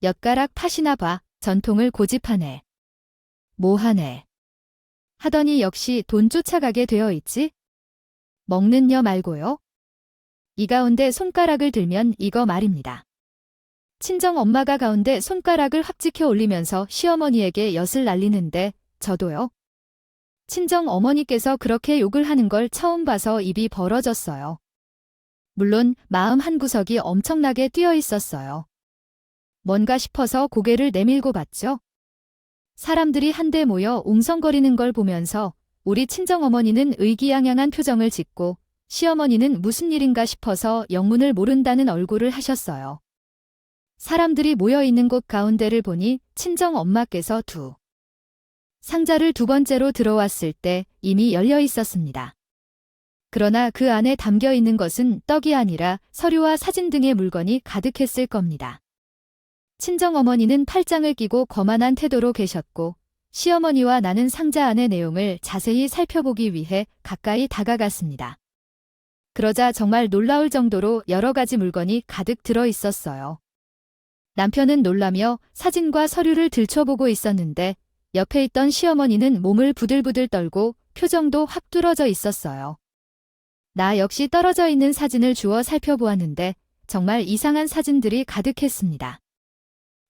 엿가락 팥이나 봐. 전통을 고집하네. 뭐하네. 하더니 역시 돈 쫓아가게 되어 있지? 먹는 여 말고요. 이 가운데 손가락을 들면 이거 말입니다. 친정 엄마가 가운데 손가락을 확 찍혀 올리면서 시어머니에게 엿을 날리는데 저도요. 친정 어머니께서 그렇게 욕을 하는 걸 처음 봐서 입이 벌어졌어요. 물론 마음 한구석이 엄청나게 뛰어 있었어요. 뭔가 싶어서 고개를 내밀고 봤죠. 사람들이 한데 모여 웅성거리는 걸 보면서 우리 친정어머니는 의기양양한 표정을 짓고 시어머니는 무슨 일인가 싶어서 영문을 모른다는 얼굴을 하셨어요. 사람들이 모여있는 곳 가운데를 보니 친정엄마께서 상자를 두 번째로 들어왔을 때 이미 열려 있었습니다. 그러나 그 안에 담겨 있는 것은 떡이 아니라 서류와 사진 등의 물건이 가득했을 겁니다. 친정어머니는 팔짱을 끼고 거만한 태도로 계셨고 시어머니와 나는 상자 안의 내용을 자세히 살펴보기 위해 가까이 다가갔습니다. 그러자 정말 놀라울 정도로 여러 가지 물건이 가득 들어 있었어요. 남편은 놀라며 사진과 서류를 들춰보고 있었는데 옆에 있던 시어머니는 몸을 부들부들 떨고 표정도 확 뚫어져 있었어요. 나 역시 떨어져 있는 사진을 주워 살펴보았는데 정말 이상한 사진들이 가득했습니다.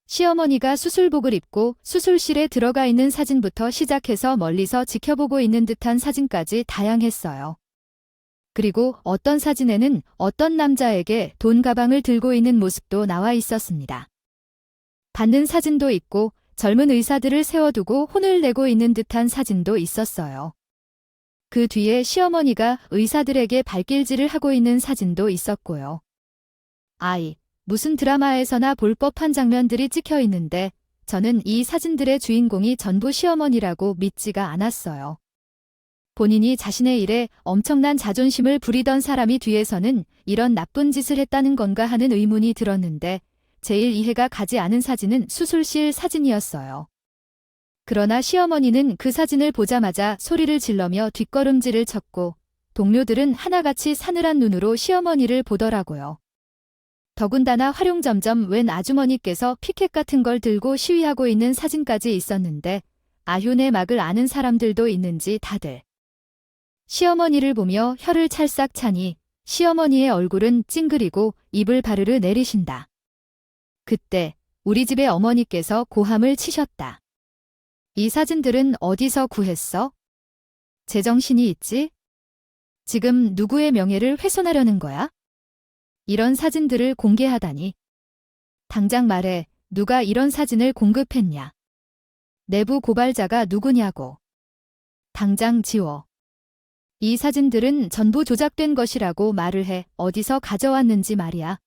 시어머니가 수술복을 입고 수술실에 들어가 있는 사진부터 시작해서 멀리서 지켜보고 있는 듯한 사진까지 다양했어요. 그리고 어떤 사진에는 어떤 남자에게 돈 가방을 들고 있는 모습도 나와 있었습니다. 받는 사진도 있고 젊은 의사들을 세워두고 혼을 내고 있는 듯한 사진도 있었어요. 그 뒤에 시어머니가 의사들에게 발길질을 하고 있는 사진도 있었고요. 무슨 드라마에서나 볼 법한 장면들이 찍혀 있는데 저는 이 사진들의 주인공이 전부 시어머니라고 믿지가 않았어요. 본인이 자신의 일에 엄청난 자존심을 부리던 사람이 뒤에서는 이런 나쁜 짓을 했다는 건가 하는 의문이 들었는데 제일 이해가 가지 않은 사진은 수술실 사진이었어요. 그러나 시어머니는 그 사진을 보자마자 소리를 질러며 뒷걸음질을 쳤고 동료들은 하나같이 사늘한 눈으로 시어머니를 보더라고요. 더군다나 활용점점 웬 아주머니께서 피켓 같은 걸 들고 시위하고 있는 사진까지 있었는데 아휴네 막을 아는 사람들도 있는지 다들 시어머니를 보며 혀를 찰싹 차니 시어머니의 얼굴은 찡그리고 입을 바르르 내리신다. 그때 우리 집의 어머니께서 고함을 치셨다. 이 사진들은 어디서 구했어? 제정신이 있지? 지금 누구의 명예를 훼손하려는 거야? 이런 사진들을 공개하다니. 당장 말해, 누가 이런 사진을 공급했냐? 내부 고발자가 누구냐고. 당장 지워. 이 사진들은 전부 조작된 것이라고 말을 해. 어디서 가져왔는지 말이야.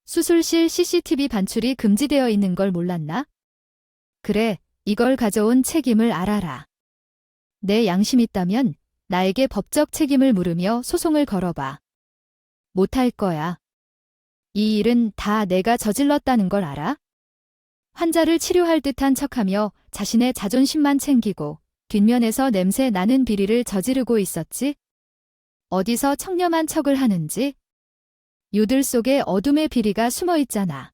수술실 CCTV 반출이 금지되어 있는 걸 몰랐나? 그래, 이걸 가져온 책임을 알아라. 내 양심 있다면 나에게 법적 책임을 물으며 소송을 걸어봐. 못할 거야. 이 일은 다 내가 저질렀다는 걸 알아? 환자를 치료할 듯한 척하며 자신의 자존심만 챙기고 뒷면에서 냄새 나는 비리를 저지르고 있었지? 어디서 청렴한 척을 하는지? 유들 속에 어둠의 비리가 숨어 있잖아.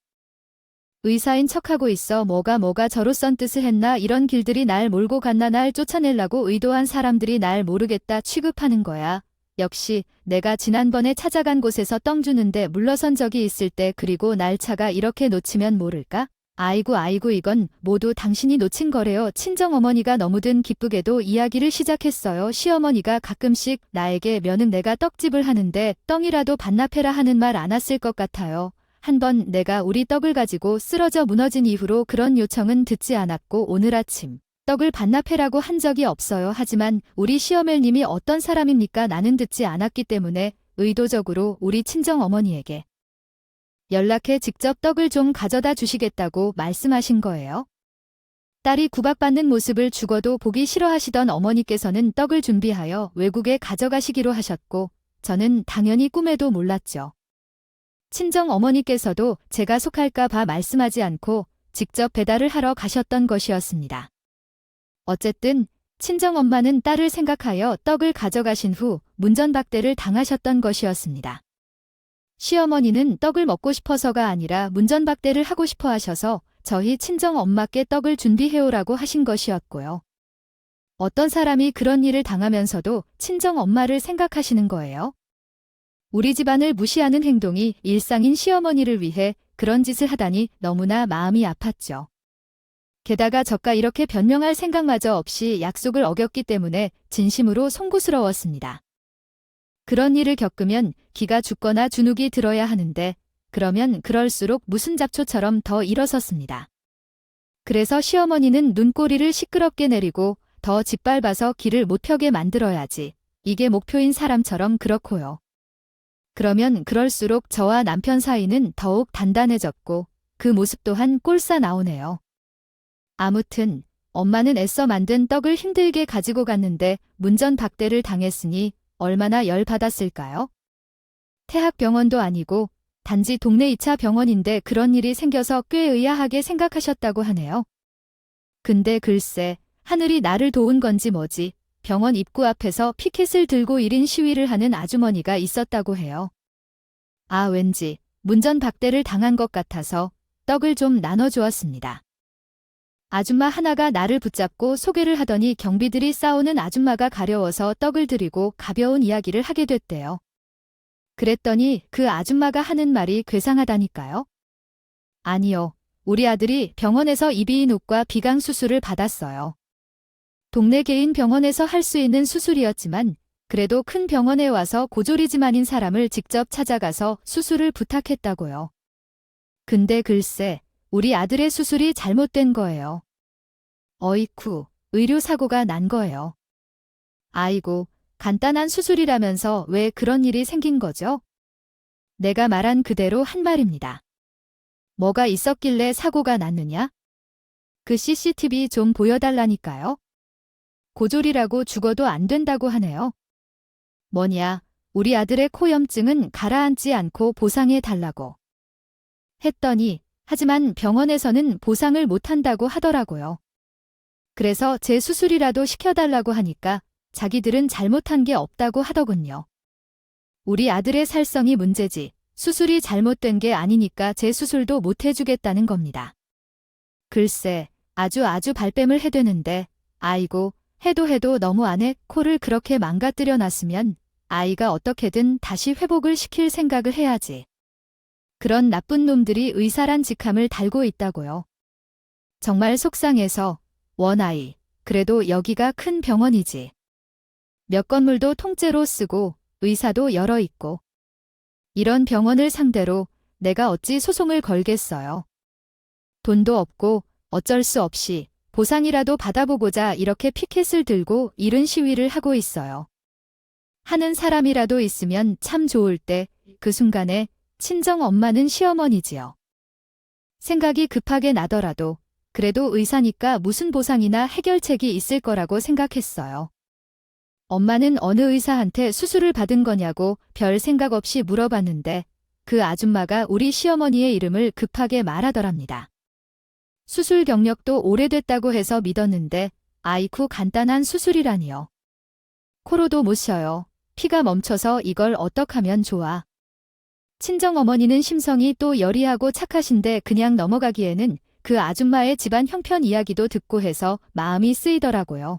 의사인 척하고 있어. 뭐가 저로 썬 뜻을 했나? 이런 길들이 날 몰고 갔나? 날 쫓아내려고 의도한 사람들이 날 모르겠다 취급하는 거야. 역시 내가 지난번에 찾아간 곳에서 떵 주는데 물러선 적이 있을 때 그리고 날차가 이렇게 놓치면 모를까? 아이고 이건 모두 당신이 놓친 거래요. 친정어머니가 너무든 기쁘게도 이야기를 시작했어요. 시어머니가 가끔씩 나에게 면은 내가 떡집을 하는데 떡이라도 반납해라 하는 말 안 왔을 것 같아요. 한번 내가 우리 떡을 가지고 쓰러져 무너진 이후로 그런 요청은 듣지 않았고 오늘 아침 떡을 반납해라고 한 적이 없어요. 하지만 우리 시어머님이 어떤 사람입니까? 나는 듣지 않았기 때문에 의도적으로 우리 친정어머니에게 연락해 직접 떡을 좀 가져다 주시겠다고 말씀하신 거예요. 딸이 구박받는 모습을 죽어도 보기 싫어하시던 어머니께서는 떡을 준비하여 외국에 가져가시기로 하셨고 저는 당연히 꿈에도 몰랐죠. 친정어머니께서도 제가 속할까 봐 말씀하지 않고 직접 배달을 하러 가셨던 것이었습니다. 어쨌든 친정엄마는 딸을 생각하여 떡을 가져가신 후 문전박대를 당하셨던 것이었습니다. 시어머니는 떡을 먹고 싶어서가 아니라 문전박대를 하고 싶어 하셔서 저희 친정엄마께 떡을 준비해오라고 하신 것이었고요. 어떤 사람이 그런 일을 당하면서도 친정엄마를 생각하시는 거예요? 우리 집안을 무시하는 행동이 일상인 시어머니를 위해 그런 짓을 하다니 너무나 마음이 아팠죠. 게다가 저가 이렇게 변명할 생각마저 없이 약속을 어겼기 때문에 진심으로 송구스러웠습니다. 그런 일을 겪으면 기가 죽거나 주눅이 들어야 하는데 그러면 그럴수록 무슨 잡초처럼 더 일어섰습니다. 그래서 시어머니는 눈꼬리를 시끄럽게 내리고 더 짓밟아서 길을 못 펴게 만들어야지. 이게 목표인 사람처럼 그렇고요. 그러면 그럴수록 저와 남편 사이는 더욱 단단해졌고 그 모습 또한 꼴싸 나오네요. 아무튼 엄마는 애써 만든 떡을 힘들게 가지고 갔는데 문전박대를 당했으니 얼마나 열받았을까요? 태학병원도 아니고 단지 동네 2차 병원인데 그런 일이 생겨서 꽤 의아하게 생각하셨다고 하네요. 근데 글쎄 하늘이 나를 도운 건지 뭐지 병원 입구 앞에서 피켓을 들고 1인 시위를 하는 아주머니가 있었다고 해요. 아 왠지 문전박대를 당한 것 같아서 떡을 좀 나눠주었습니다. 아줌마 하나가 나를 붙잡고 소개를 하더니 경비들이 싸우는 아줌마가 가려워서 떡을 드리고 가벼운 이야기를 하게 됐대요. 그랬더니 그 아줌마가 하는 말이 괴상하다니까요. 아니요, 우리 아들이 병원에서 이비인후과 비강 수술을 받았어요. 동네 개인 병원에서 할 수 있는 수술이었지만 그래도 큰 병원에 와서 고졸이지만인 사람을 직접 찾아가서 수술을 부탁했다고요. 근데 글쎄 우리 아들의 수술이 잘못된 거예요. 어이쿠, 의료사고가 난 거예요. 아이고, 간단한 수술이라면서 왜 그런 일이 생긴 거죠? 내가 말한 그대로 한 말입니다. 뭐가 있었길래 사고가 났느냐? 그 CCTV 좀 보여달라니까요. 고졸이라고 죽어도 안 된다고 하네요. 뭐냐, 우리 아들의 코염증은 가라앉지 않고 보상해 달라고. 했더니 하지만 병원에서는 보상을 못한다고 하더라고요. 그래서 제 수술이라도 시켜달라고 하니까 자기들은 잘못한 게 없다고 하더군요. 우리 아들의 살성이 문제지 수술이 잘못된 게 아니니까 제 수술도 못 해주겠다는 겁니다. 글쎄 아주 발뺌을 해대는데 아이고 해도 너무 안 해. 코를 그렇게 망가뜨려 놨으면 아이가 어떻게든 다시 회복을 시킬 생각을 해야지. 그런 나쁜 놈들이 의사란 직함을 달고 있다고요. 정말 속상해서 원아이, 그래도 여기가 큰 병원이지. 몇 건물도 통째로 쓰고 의사도 여러 있고. 이런 병원을 상대로 내가 어찌 소송을 걸겠어요. 돈도 없고 어쩔 수 없이 보상이라도 받아보고자 이렇게 피켓을 들고 이른 시위를 하고 있어요. 하는 사람이라도 있으면 참 좋을 때 그 순간에 친정 엄마는 시어머니지요. 생각이 급하게 나더라도 그래도 의사니까 무슨 보상이나 해결책이 있을 거라고 생각했어요. 엄마는 어느 의사한테 수술을 받은 거냐고 별 생각 없이 물어봤는데 그 아줌마가 우리 시어머니의 이름을 급하게 말하더랍니다. 수술 경력도 오래됐다고 해서 믿었는데 아이쿠 간단한 수술이라니요. 코로도 못 쉬어요. 피가 멈춰서 이걸 어떡하면 좋아. 친정어머니는 심성이 또 여리하고 착하신데 그냥 넘어가기에는 그 아줌마의 집안 형편 이야기도 듣고 해서 마음이 쓰이더라고요.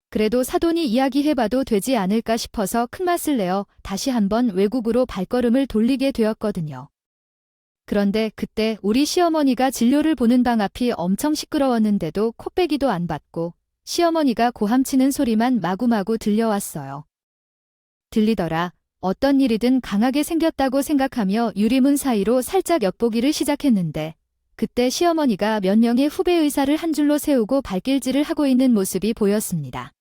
그래도 사돈이 이야기해봐도 되지 않을까 싶어서 큰맛을 내어 다시 한번 외국으로 발걸음을 돌리게 되었거든요. 그런데 그때 우리 시어머니가 진료를 보는 방 앞이 엄청 시끄러웠는데도 코빼기도 안 받고 시어머니가 고함치는 소리만 마구마구 들려왔어요. 들리더라. 어떤 일이든 강하게 생겼다고 생각하며 유리문 사이로 살짝 엿보기를 시작했는데 그때 시어머니가 몇 명의 후배 의사를 한 줄로 세우고 발길질을 하고 있는 모습이 보였습니다.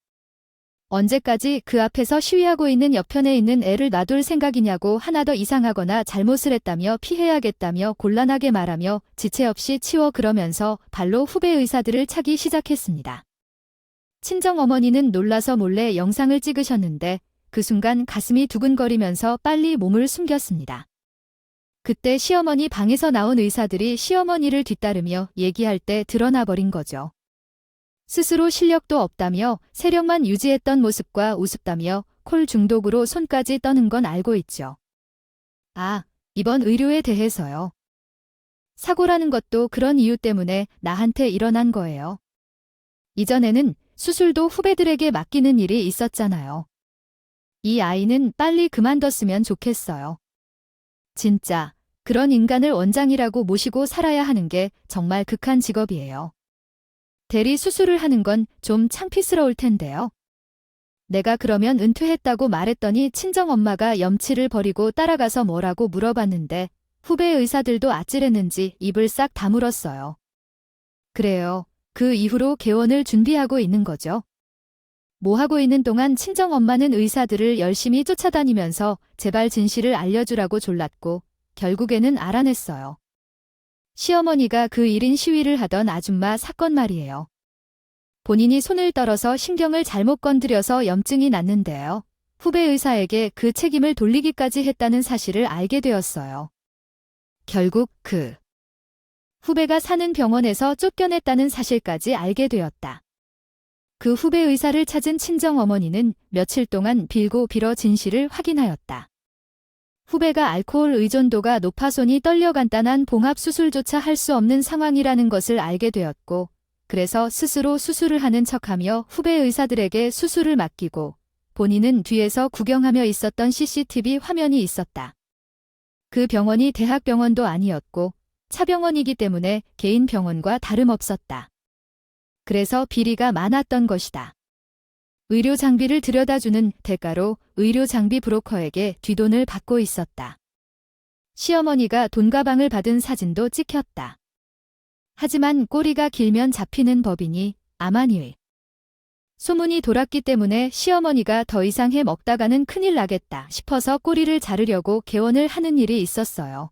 언제까지 그 앞에서 시위하고 있는 옆편에 있는 애를 놔둘 생각이냐고 하나 더 이상하거나 잘못을 했다며 피해야겠다며 곤란하게 말하며 지체 없이 치워 그러면서 발로 후배 의사들을 차기 시작했습니다. 친정어머니는 놀라서 몰래 영상을 찍으셨는데 그 순간 가슴이 두근거리면서 빨리 몸을 숨겼습니다. 그때 시어머니 방에서 나온 의사들이 시어머니를 뒤따르며 얘기할 때 드러나 버린 거죠. 스스로 실력도 없다며 세력만 유지했던 모습과 우습다며 콜 중독으로 손까지 떠는 건 알고 있죠. 아, 이번 의료에 대해서요. 사고라는 것도 그런 이유 때문에 나한테 일어난 거예요. 이전에는 수술도 후배들에게 맡기는 일이 있었잖아요. 이 아이는 빨리 그만뒀으면 좋겠어요. 진짜 그런 인간을 원장이라고 모시고 살아야 하는 게 정말 극한 직업이에요. 대리 수술을 하는 건 좀 창피스러울 텐데요. 내가 그러면 은퇴했다고 말했더니 친정엄마가 염치를 버리고 따라가서 뭐라고 물어봤는데 후배 의사들도 아찔했는지 입을 싹 다물었어요. 그래요. 그 이후로 개원을 준비하고 있는 거죠. 뭐 하고 있는 동안 친정엄마는 의사들을 열심히 쫓아다니면서 제발 진실을 알려주라고 졸랐고 결국에는 알아냈어요. 시어머니가 그 1인 시위를 하던 아줌마 사건 말이에요. 본인이 손을 떨어서 신경을 잘못 건드려서 염증이 났는데요. 후배 의사에게 그 책임을 돌리기까지 했다는 사실을 알게 되었어요. 결국 그 후배가 사는 병원에서 쫓겨냈다는 사실까지 알게 되었다. 그 후배 의사를 찾은 친정어머니는 며칠 동안 빌고 빌어 진실을 확인하였다. 후배가 알코올 의존도가 높아 손이 떨려 간단한 봉합수술조차 할 수 없는 상황이라는 것을 알게 되었고 그래서 스스로 수술을 하는 척하며 후배 의사들에게 수술을 맡기고 본인은 뒤에서 구경하며 있었던 CCTV 화면이 있었다. 그 병원이 대학병원도 아니었고 차병원이기 때문에 개인 병원과 다름없었다. 그래서 비리가 많았던 것이다. 의료 장비를 들여다주는 대가로 의료 장비 브로커에게 뒷돈을 받고 있었다. 시어머니가 돈가방을 받은 사진도 찍혔다. 하지만 꼬리가 길면 잡히는 법이니 아마니의 소문이 돌았기 때문에 시어머니가 더 이상 해 먹다가는 큰일 나겠다 싶어서 꼬리를 자르려고 개원을 하는 일이 있었어요.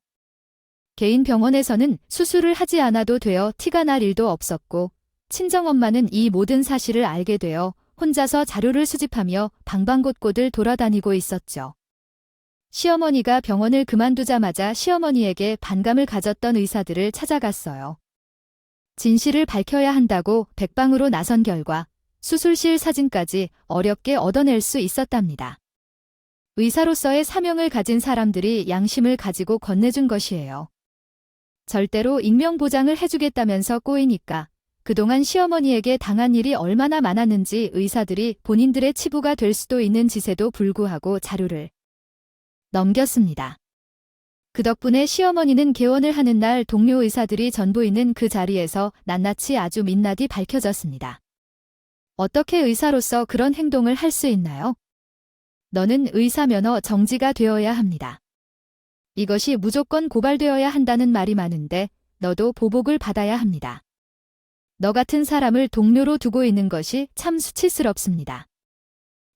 개인 병원에서는 수술을 하지 않아도 되어 티가 날 일도 없었고 친정엄마는 이 모든 사실을 알게 되어 혼자서 자료를 수집하며 방방곳곳을 돌아다니고 있었죠. 시어머니가 병원을 그만두자마자 시어머니에게 반감을 가졌던 의사들을 찾아갔어요. 진실을 밝혀야 한다고 백방으로 나선 결과 수술실 사진까지 어렵게 얻어낼 수 있었답니다. 의사로서의 사명을 가진 사람들이 양심을 가지고 건네준 것이에요. 절대로 익명 보장을 해주겠다면서 꼬이니까 그동안 시어머니에게 당한 일이 얼마나 많았는지 의사들이 본인들의 치부가 될 수도 있는 짓에도 불구하고 자료를 넘겼습니다. 그 덕분에 시어머니는 개원을 하는 날 동료 의사들이 전부 있는 그 자리에서 낱낱이 아주 민낯이 밝혀졌습니다. 어떻게 의사로서 그런 행동을 할 수 있나요? 너는 의사 면허 정지가 되어야 합니다. 이것이 무조건 고발되어야 한다는 말이 많은데 너도 보복을 받아야 합니다. 너 같은 사람을 동료로 두고 있는 것이 참 수치스럽습니다.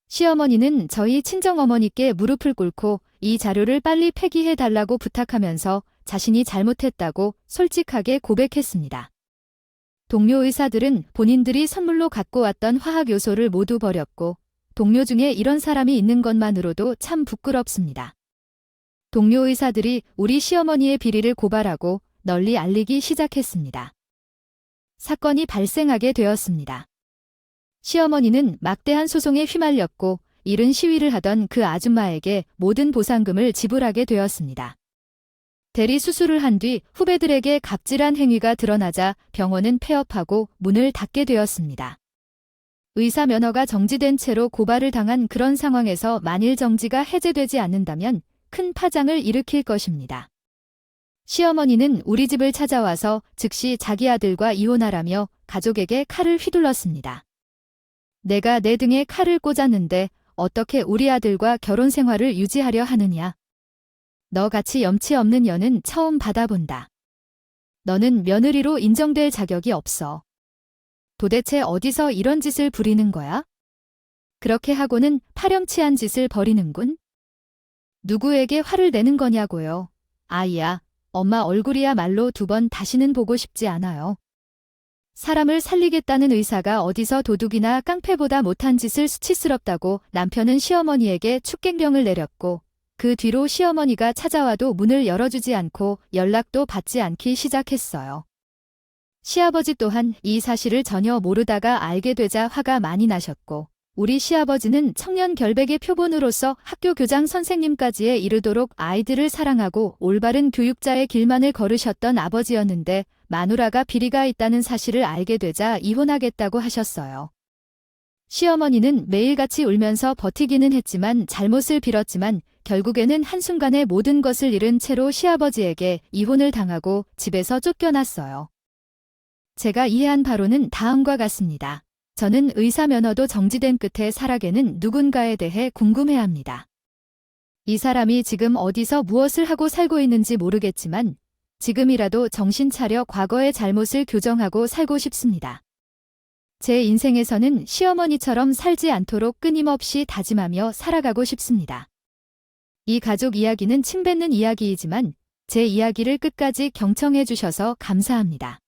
시어머니는 저희 친정어머니께 무릎을 꿇고 이 자료를 빨리 폐기해 달라고 부탁하면서 자신이 잘못했다고 솔직하게 고백했습니다. 동료 의사들은 본인들이 선물로 갖고 왔던 화학 요소를 모두 버렸고 동료 중에 이런 사람이 있는 것만으로도 참 부끄럽습니다. 동료 의사들이 우리 시어머니의 비리를 고발하고 널리 알리기 시작했습니다. 사건이 발생하게 되었습니다. 시어머니는 막대한 소송에 휘말렸고 이른 시위를 하던 그 아줌마에게 모든 보상금을 지불하게 되었습니다. 대리 수술을 한 뒤 후배들에게 갑질한 행위가 드러나자 병원은 폐업하고 문을 닫게 되었습니다. 의사 면허가 정지된 채로 고발을 당한 그런 상황에서 만일 정지가 해제되지 않는다면 큰 파장을 일으킬 것입니다. 시어머니는 우리 집을 찾아와서 즉시 자기 아들과 이혼하라며 가족에게 칼을 휘둘렀습니다. 내가 내 등에 칼을 꽂았는데 어떻게 우리 아들과 결혼 생활을 유지하려 하느냐. 너 같이 염치 없는 년은 처음 받아본다. 너는 며느리로 인정될 자격이 없어. 도대체 어디서 이런 짓을 부리는 거야? 그렇게 하고는 파렴치한 짓을 벌이는군. 누구에게 화를 내는 거냐고요. 아이야, 엄마 얼굴이야말로 2번 다시는 보고 싶지 않아요. 사람을 살리겠다는 의사가 어디서 도둑이나 깡패보다 못한 짓을 수치스럽다고 남편은 시어머니에게 축객령을 내렸고 그 뒤로 시어머니가 찾아와도 문을 열어주지 않고 연락도 받지 않기 시작했어요. 시아버지 또한 이 사실을 전혀 모르다가 알게 되자 화가 많이 나셨고 우리 시아버지는 청년 결백의 표본으로서 학교 교장 선생님까지에 이르도록 아이들을 사랑하고 올바른 교육자의 길만을 걸으셨던 아버지였는데 마누라가 비리가 있다는 사실을 알게 되자 이혼하겠다고 하셨어요. 시어머니는 매일같이 울면서 버티기는 했지만 잘못을 빌었지만 결국에는 한순간에 모든 것을 잃은 채로 시아버지에게 이혼을 당하고 집에서 쫓겨났어요. 제가 이해한 바로는 다음과 같습니다. 저는 의사 면허도 정지된 끝에 살아계는 누군가에 대해 궁금해합니다. 이 사람이 지금 어디서 무엇을 하고 살고 있는지 모르겠지만 지금이라도 정신 차려 과거의 잘못을 교정하고 살고 싶습니다. 제 인생에서는 시어머니처럼 살지 않도록 끊임없이 다짐하며 살아가고 싶습니다. 이 가족 이야기는 침 뱉는 이야기이지만 제 이야기를 끝까지 경청해 주셔서 감사합니다.